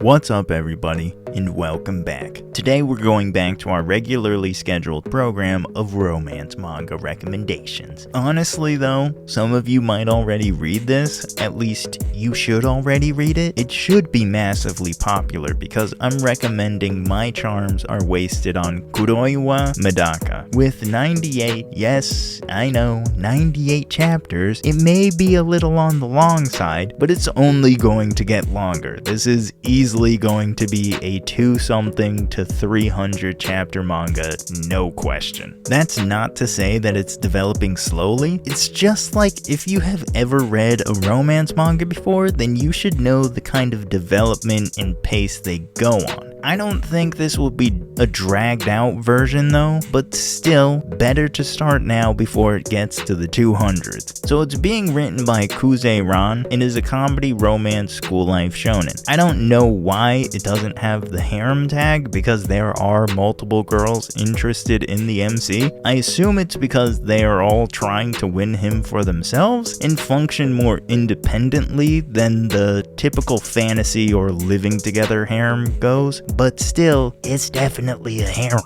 What's up everybody, and welcome back. Today we're going back to our regularly scheduled program of romance manga recommendations. Honestly though, some of you might already read this, at least you should already read it. It should be massively popular because I'm recommending My Charms Are Wasted on Kuroiwa Medaka. With 98, yes, I know, 98 chapters, it may be a little on the long side, but it's only going to get longer. This is easily going to be a 2-something to 300 chapter manga, no question. That's not to say that it's developing slowly. It's just like if you have ever read a romance manga before, then you should know the kind of development and pace they go on. I don't think this will be a dragged out version though, but still, better to start now before it gets to the 200s. So it's being written by Kuroiwa and is a comedy romance school life shonen. I don't know why it doesn't have the harem tag because there are multiple girls interested in the MC. I assume it's because they are all trying to win him for themselves and function more independently than the typical fantasy or living together harem goes. But still, it's definitely a harem.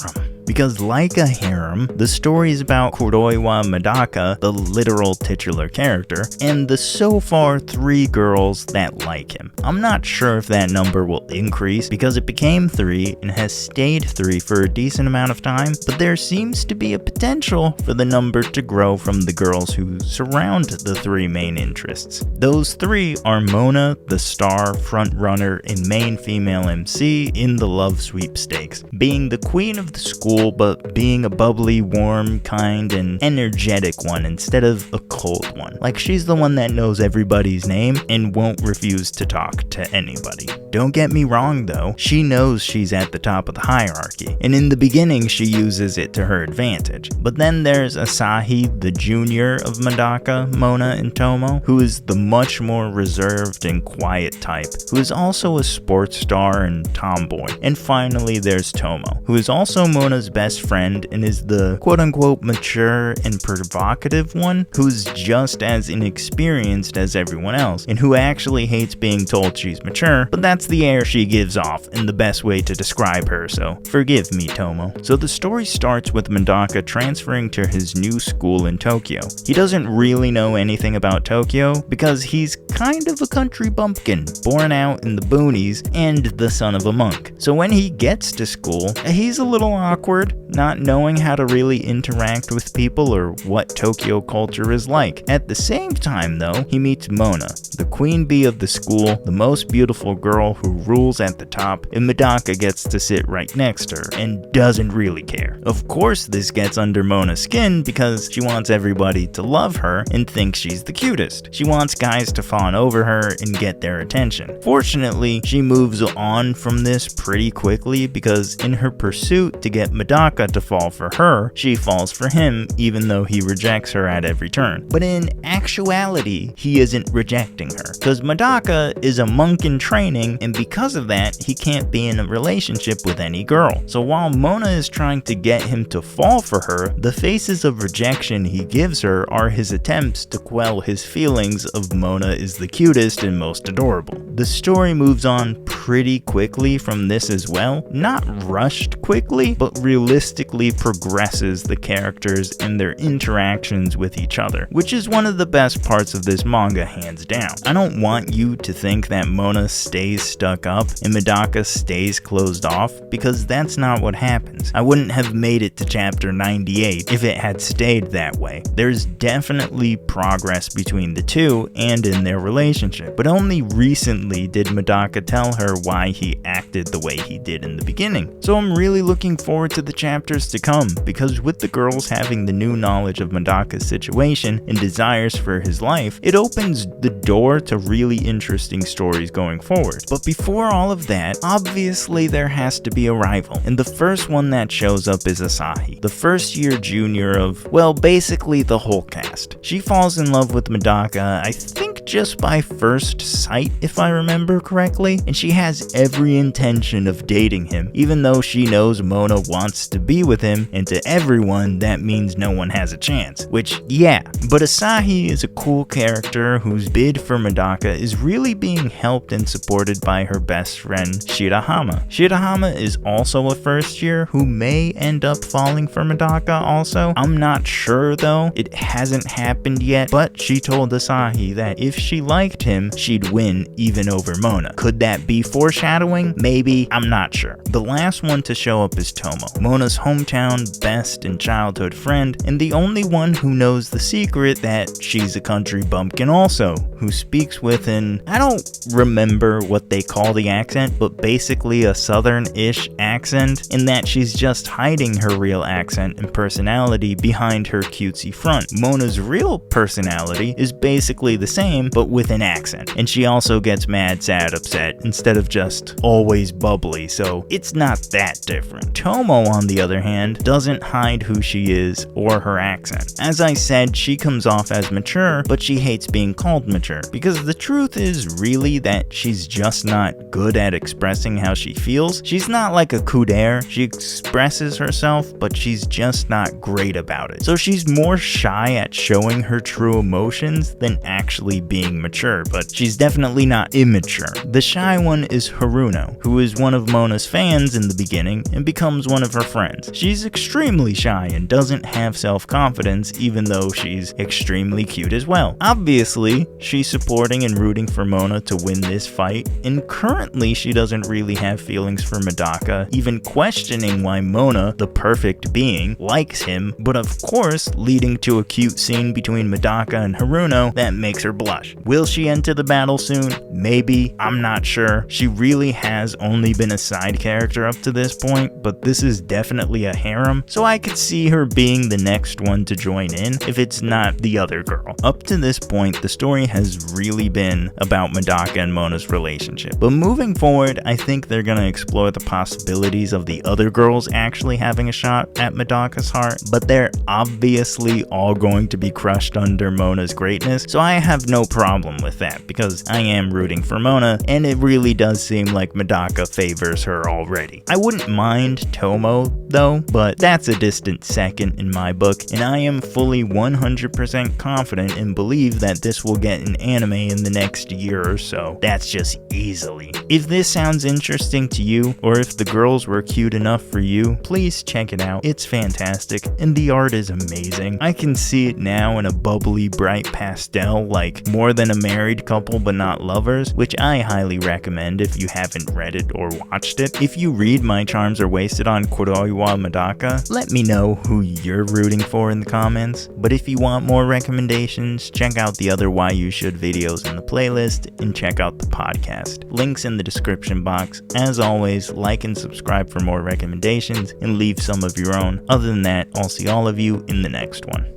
Because like a harem, the story is about Kuroiwa Medaka, the literal titular character, and the so far 3 girls that like him. I'm not sure if that number will increase because it became 3 and has stayed 3 for a decent amount of time, but there seems to be a potential for the number to grow from the girls who surround the 3 main interests. Those 3 are Mona, the star, frontrunner, and main female MC in the love sweepstakes, being the queen of the school but being a bubbly, warm, kind, and energetic one instead of a cold one. Like she's the one that knows everybody's name and won't refuse to talk to anybody. Don't get me wrong though, she knows she's at the top of the hierarchy, and in the beginning she uses it to her advantage. But then there's Asahi, the junior of Medaka, Mona, and Tomo, who is the much more reserved and quiet type, who is also a sports star and tomboy. And finally there's Tomo, who is also Mona's best friend and is the quote-unquote mature and provocative one, who's just as inexperienced as everyone else, and who actually hates being told she's mature, but that's the air she gives off and the best way to describe her, so forgive me, Tomo. So the story starts with Medaka transferring to his new school in Tokyo. He doesn't really know anything about Tokyo because he's kind of a country bumpkin, born out in the boonies and the son of a monk. So when he gets to school, he's a little awkward, not knowing how to really interact with people or what Tokyo culture is like. At the same time though, he meets Mona, the queen bee of the school, the most beautiful girl who rules at the top, and Medaka gets to sit right next to her and doesn't really care. Of course this gets under Mona's skin because she wants everybody to love her and think she's the cutest. She wants guys to fawn over her and get their attention. Fortunately, she moves on from this pretty quickly because in her pursuit to get Medaka to fall for her, she falls for him even though he rejects her at every turn. But in actuality, he isn't rejecting her because Medaka is a monk in training, and because of that, he can't be in a relationship with any girl. So while Mona is trying to get him to fall for her, the faces of rejection he gives her are his attempts to quell his feelings of Mona is the cutest and most adorable. The story moves on pretty quickly from this as well, not rushed quickly, but realistically progresses the characters and their interactions with each other, which is one of the best parts of this manga hands down. I don't want you to think that Mona stays stuck up and Medaka stays closed off, because that's not what happens. I wouldn't have made it to chapter 98 if it had stayed that way. There's definitely progress between the two and in their relationship, but only recently did Medaka tell her why he acted the way he did in the beginning. So I'm really looking forward to the chapters to come, because with the girls having the new knowledge of Medaka's situation and desires for his life, it opens the door to really interesting stories going forward. But before all of that, obviously there has to be a rival, and the first one that shows up is Asahi, the first year junior of, well, basically the whole cast. She falls in love with Medaka, I think like just by first sight if I remember correctly, and she has every intention of dating him, even though she knows Mona wants to be with him, and to everyone that means no one has a chance. Which, yeah, but Asahi is a cool character whose bid for Medaka is really being helped and supported by her best friend Shirahama. Shirahama is also a first year who may end up falling for Medaka also. I'm not sure though, it hasn't happened yet, but she told Asahi that if she liked him, she'd win even over Mona. Could that be foreshadowing? Maybe, I'm not sure. The last one to show up is Tomo, Mona's hometown best and childhood friend, and the only one who knows the secret that she's a country bumpkin also, who speaks with an, I don't remember what they call the accent, but basically a southern-ish accent, in that she's just hiding her real accent and personality behind her cutesy front. Mona's real personality is basically the same, but with an accent, and she also gets mad, sad, upset, instead of just always bubbly, so it's not that different. Tomo, on the other hand, doesn't hide who she is or her accent. As I said, she comes off as mature, but she hates being called mature, because the truth is really that she's just not good at expressing how she feels. She's not like a kudere, she expresses herself, but she's just not great about it. So she's more shy at showing her true emotions than actually being mature, but she's definitely not immature. The shy one is Haruno, who is one of Mona's fans in the beginning and becomes one of her friends. She's extremely shy and doesn't have self-confidence, even though she's extremely cute as well. Obviously, she's supporting and rooting for Mona to win this fight, and currently she doesn't really have feelings for Medaka, even questioning why Mona, the perfect being, likes him, but of course leading to a cute scene between Medaka and Haruno that makes her blush. Will she enter the battle soon? Maybe, I'm not sure. She really has only been a side character up to this point, but this is definitely a harem, so I could see her being the next one to join in if it's not the other girl. Up to this point, the story has really been about Medaka and Mona's relationship, but moving forward, I think they're gonna explore the possibilities of the other girls actually having a shot at Medaka's heart, but they're obviously all going to be crushed under Mona's greatness, so I have no problem with that, because I am rooting for Mona, and it really does seem like Medaka favors her already. I wouldn't mind Tomo though, but that's a distant second in my book, and I am fully 100% confident and believe that this will get an anime in the next year or so. That's just easily. If this sounds interesting to you, or if the girls were cute enough for you, please check it out. It's fantastic, and the art is amazing. I can see it now in a bubbly, bright pastel, like More Than a Married Couple But Not Lovers, which I highly recommend if you haven't read it or watched it. If you read My Charms Are Wasted on Kuroiwa Medaka, let me know who you're rooting for in the comments. But if you want more recommendations, check out the other Why You Should videos in the playlist, and check out the podcast. Links in the description box. As always, like and subscribe for more recommendations, and leave some of your own. Other than that, I'll see all of you in the next one.